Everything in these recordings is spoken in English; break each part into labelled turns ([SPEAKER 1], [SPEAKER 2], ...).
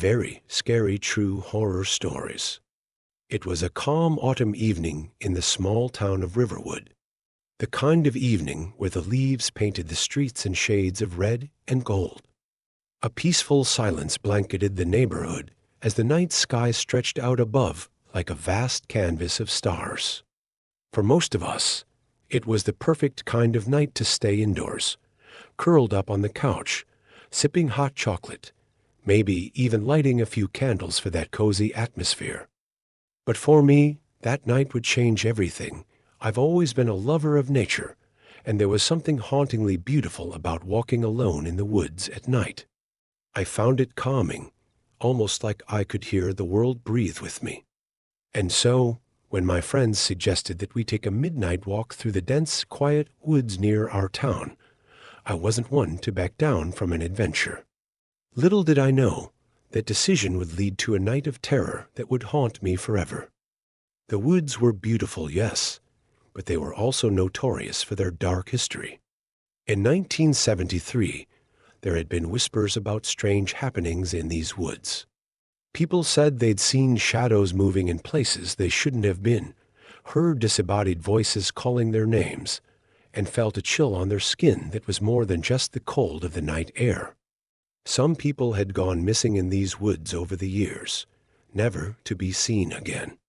[SPEAKER 1] very scary true horror stories. It was a calm autumn evening in the small town of Riverwood, the kind of evening where the leaves painted the streets in shades of red and gold. A peaceful silence blanketed the neighborhood as the night sky stretched out above like a vast canvas of stars. For most of us, it was the perfect kind of night to stay indoors, curled up on the couch, sipping hot chocolate, maybe even lighting a few candles for that cozy atmosphere. But for me, that night would change everything. I've always been a lover of nature, and there was something hauntingly beautiful about walking alone in the woods at night. I found it calming, almost like I could hear the world breathe with me. And so, when my friends suggested that we take a midnight walk through the dense, quiet woods near our town, I wasn't one to back down from an adventure. Little did I know that decision would lead to a night of terror that would haunt me forever. The woods were beautiful, yes, but they were also notorious for their dark history. In 1973, there had been whispers about strange happenings in these woods. People said they'd seen shadows moving in places they shouldn't have been, heard disembodied voices calling their names, and felt a chill on their skin that was more than just the cold of the night air. Some people had gone missing in these woods over the years, never to be seen again.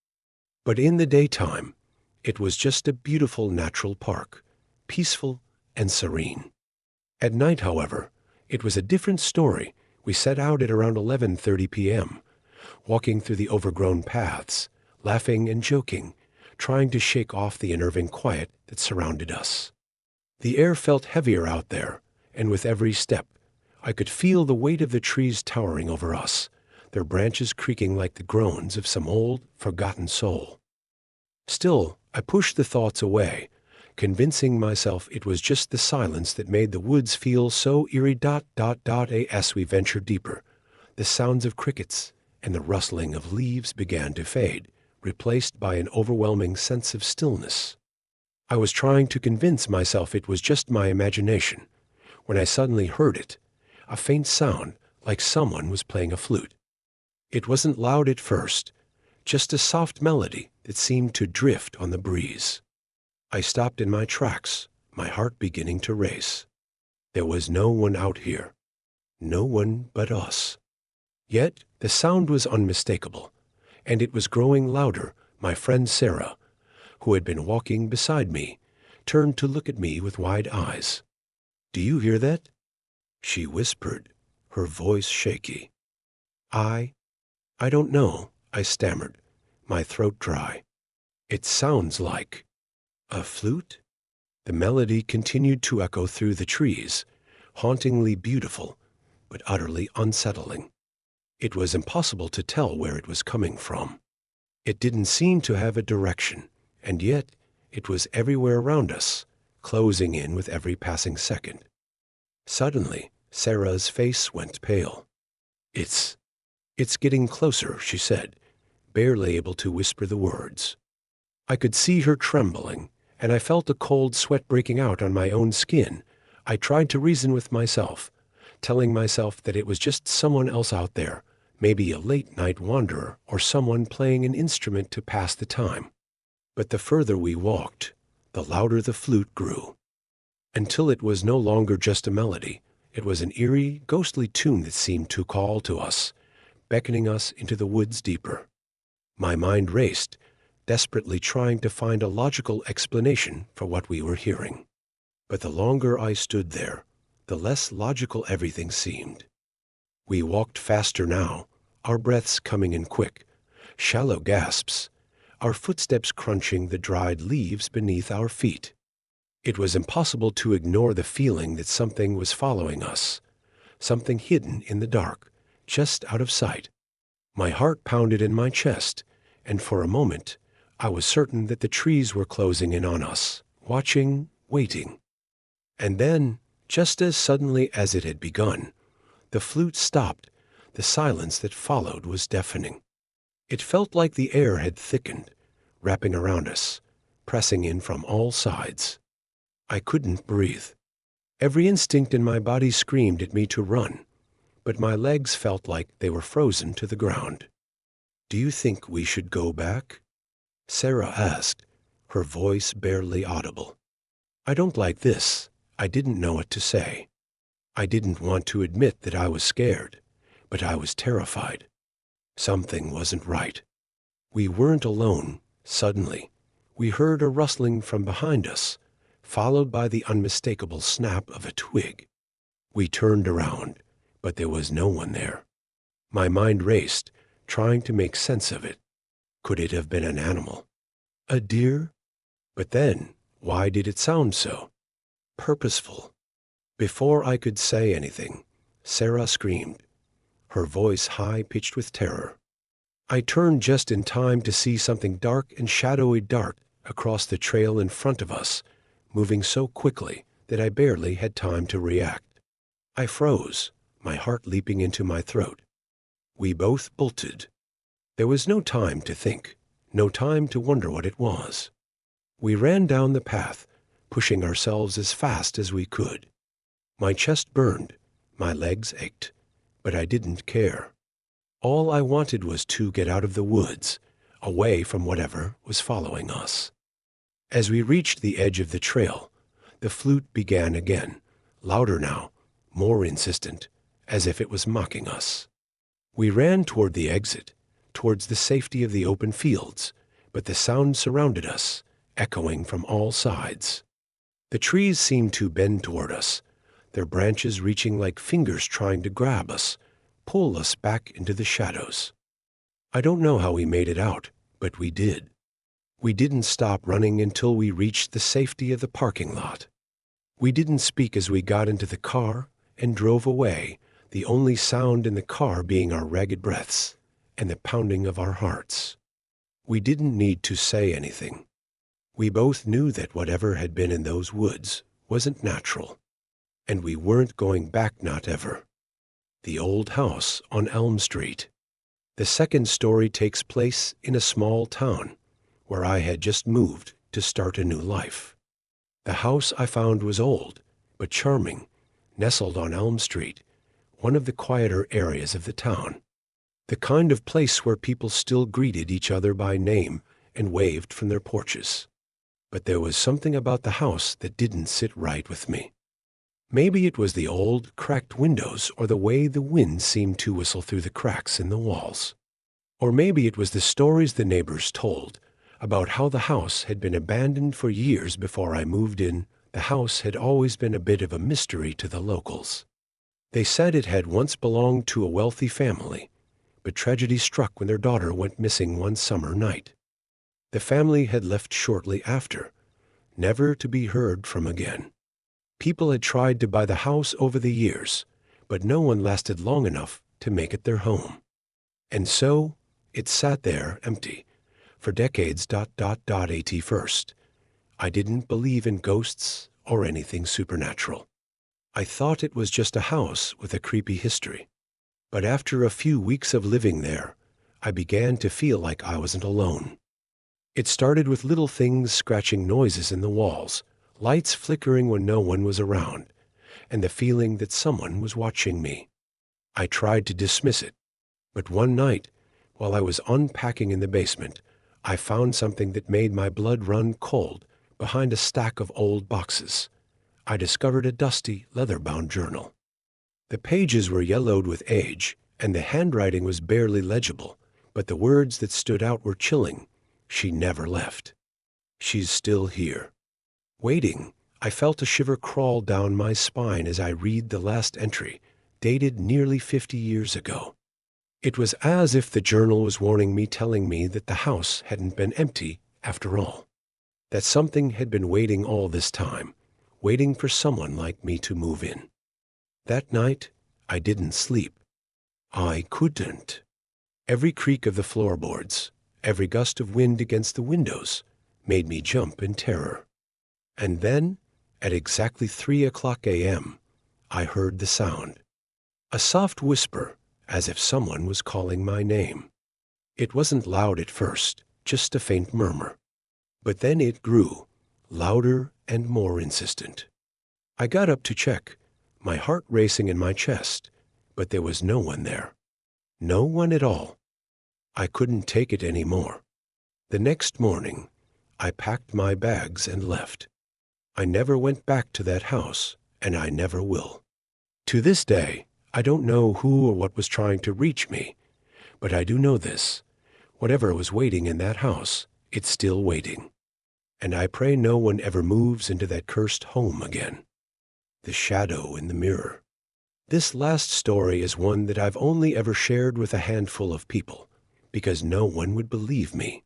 [SPEAKER 1] But in the daytime, it was just a beautiful natural park, peaceful and serene. At night, however, it was a different story. We set out at around 11:30 p.m., walking through the overgrown paths, laughing and joking, trying to shake off the unnerving quiet that surrounded us. The air felt heavier out there, and with every step, I could feel the weight of the trees towering over us, their branches creaking like the groans of some old, forgotten soul. Still, I pushed the thoughts away, convincing myself it was just the silence that made the woods feel so eerie. As we ventured deeper, the sounds of crickets and the rustling of leaves began to fade, replaced by an overwhelming sense of stillness. I was trying to convince myself it was just my imagination, when I suddenly heard it, a faint sound like someone was playing a flute. It wasn't loud at first, just a soft melody that seemed to drift on the breeze. I stopped in my tracks, my heart beginning to race. There was no one out here, no one but us. Yet the sound was unmistakable, and it was growing louder. My friend Sarah, who had been walking beside me, turned to look at me with wide eyes. "Do you hear that?" she whispered, her voice shaky. I don't know," I stammered, my throat dry. "It sounds like a flute?" The melody continued to echo through the trees, hauntingly beautiful, but utterly unsettling. It was impossible to tell where it was coming from. It didn't seem to have a direction, and yet it was everywhere around us, closing in with every passing second. Suddenly, Sarah's face went pale. It's getting closer," she said, barely able to whisper the words. I could see her trembling, and I felt a cold sweat breaking out on my own skin. I tried to reason with myself, telling myself that it was just someone else out there, maybe a late-night wanderer or someone playing an instrument to pass the time. But the further we walked, the louder the flute grew, until it was no longer just a melody. It was an eerie, ghostly tune that seemed to call to us, beckoning us into the woods deeper. My mind raced, desperately trying to find a logical explanation for what we were hearing. But the longer I stood there, the less logical everything seemed. We walked faster now, our breaths coming in quick, shallow gasps, our footsteps crunching the dried leaves beneath our feet. It was impossible to ignore the feeling that something was following us, something hidden in the dark, just out of sight. My heart pounded in my chest, and for a moment, I was certain that the trees were closing in on us, watching, waiting. And then, just as suddenly as it had begun, the flute stopped. The silence that followed was deafening. It felt like the air had thickened, wrapping around us, pressing in from all sides. I couldn't breathe. Every instinct in my body screamed at me to run, but my legs felt like they were frozen to the ground. "Do you think we should go back?" Sarah asked, her voice barely audible. "I don't like this." I didn't know what to say. I didn't want to admit that I was scared, but I was terrified. Something wasn't right. We weren't alone. Suddenly, we heard a rustling from behind us, followed by the unmistakable snap of a twig. We turned around, but there was no one there. My mind raced, trying to make sense of it. Could it have been an animal? A deer? But then, why did it sound so purposeful? Before I could say anything, Sarah screamed, her voice high-pitched with terror. I turned just in time to see something dark and shadowy dart across the trail in front of us, moving so quickly that I barely had time to react. I froze, my heart leaping into my throat. We both bolted. There was no time to think, no time to wonder what it was. We ran down the path, pushing ourselves as fast as we could. My chest burned, my legs ached, but I didn't care. All I wanted was to get out of the woods, away from whatever was following us. As we reached the edge of the trail, the flute began again, louder now, more insistent, as if it was mocking us. We ran toward the exit, towards the safety of the open fields, but the sound surrounded us, echoing from all sides. The trees seemed to bend toward us, their branches reaching like fingers trying to grab us, pull us back into the shadows. I don't know how we made it out, but we did. We didn't stop running until we reached the safety of the parking lot. We didn't speak as we got into the car and drove away, the only sound in the car being our ragged breaths and the pounding of our hearts. We didn't need to say anything. We both knew that whatever had been in those woods wasn't natural, and we weren't going back, not ever. The old house on Elm Street. The second story takes place in a small town where I had just moved to start a new life. The house I found was old, but charming, nestled on Elm Street, one of the quieter areas of the town. The kind of place where people still greeted each other by name and waved from their porches. But there was something about the house that didn't sit right with me. Maybe it was the old, cracked windows or the way the wind seemed to whistle through the cracks in the walls. Or maybe it was the stories the neighbors told about how the house had been abandoned for years before I moved in. The house had always been a bit of a mystery to the locals. They said it had once belonged to a wealthy family, but tragedy struck when their daughter went missing one summer night. The family had left shortly after, never to be heard from again. People had tried to buy the house over the years, but no one lasted long enough to make it their home. And so it sat there empty for decades. At first, I didn't believe in ghosts or anything supernatural. I thought it was just a house with a creepy history. But after a few weeks of living there, I began to feel like I wasn't alone. It started with little things, scratching noises in the walls, lights flickering when no one was around, and the feeling that someone was watching me. I tried to dismiss it, but one night, while I was unpacking in the basement, I found something that made my blood run cold behind a stack of old boxes. I discovered a dusty, leather-bound journal. The pages were yellowed with age, and the handwriting was barely legible, but the words that stood out were chilling. She never left. She's still here. Waiting, I felt a shiver crawl down my spine as I read the last entry, dated nearly 50 years ago. It was as if the journal was warning me, telling me that the house hadn't been empty after all, that something had been waiting all this time, waiting for someone like me to move in. That night, I didn't sleep. I couldn't. Every creak of the floorboards, every gust of wind against the windows, made me jump in terror. And then, at exactly 3:00 a.m., I heard the sound. A soft whisper, as if someone was calling my name. It wasn't loud at first, just a faint murmur. But then it grew, louder and more insistent. I got up to check, my heart racing in my chest, but there was no one there. No one at all. I couldn't take it anymore. The next morning, I packed my bags and left. I never went back to that house, and I never will. To this day, I don't know who or what was trying to reach me, but I do know this. Whatever was waiting in that house, it's still waiting. And I pray no one ever moves into that cursed home again. The shadow in the mirror. This last story is one that I've only ever shared with a handful of people, because no one would believe me.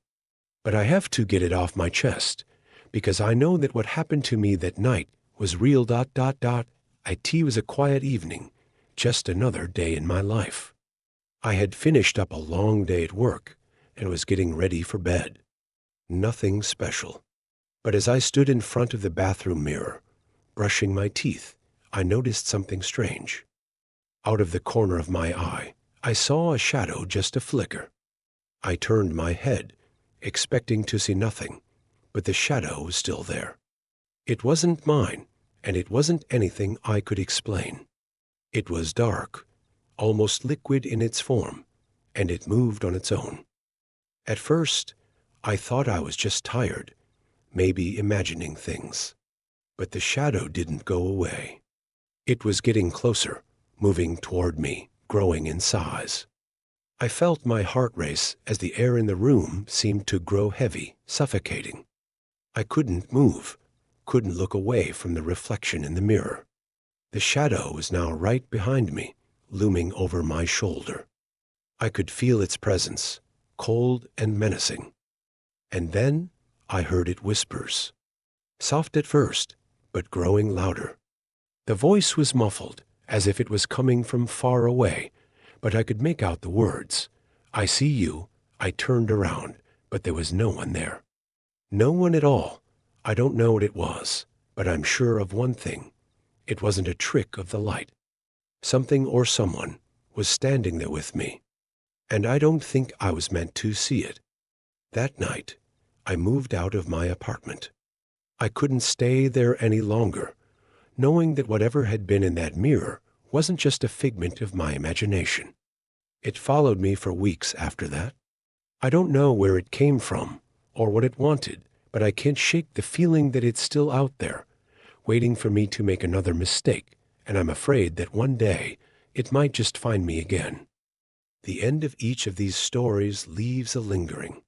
[SPEAKER 1] But I have to get it off my chest, because I know that what happened to me that night was real. It was a quiet evening, just another day in my life. I had finished up a long day at work and was getting ready for bed. Nothing special. But as I stood in front of the bathroom mirror, brushing my teeth, I noticed something strange. Out of the corner of my eye, I saw a shadow, just a flicker. I turned my head, expecting to see nothing, but the shadow was still there. It wasn't mine, and it wasn't anything I could explain. It was dark, almost liquid in its form, and it moved on its own. At first, I thought I was just tired, maybe imagining things. But the shadow didn't go away. It was getting closer, moving toward me, growing in size. I felt my heart race as the air in the room seemed to grow heavy, suffocating. I couldn't move, couldn't look away from the reflection in the mirror. The shadow was now right behind me, looming over my shoulder. I could feel its presence, cold and menacing. And then I heard it whispers. Soft at first, but growing louder. The voice was muffled, as if it was coming from far away, but I could make out the words. I see you. I turned around, but there was no one there. No one at all. I don't know what it was, but I'm sure of one thing. It wasn't a trick of the light. Something or someone was standing there with me, and I don't think I was meant to see it. That night, I moved out of my apartment. I couldn't stay there any longer, knowing that whatever had been in that mirror wasn't just a figment of my imagination. It followed me for weeks after that. I don't know where it came from or what it wanted, but I can't shake the feeling that it's still out there, waiting for me to make another mistake, and I'm afraid that one day it might just find me again. The end of each of these stories leaves a lingering,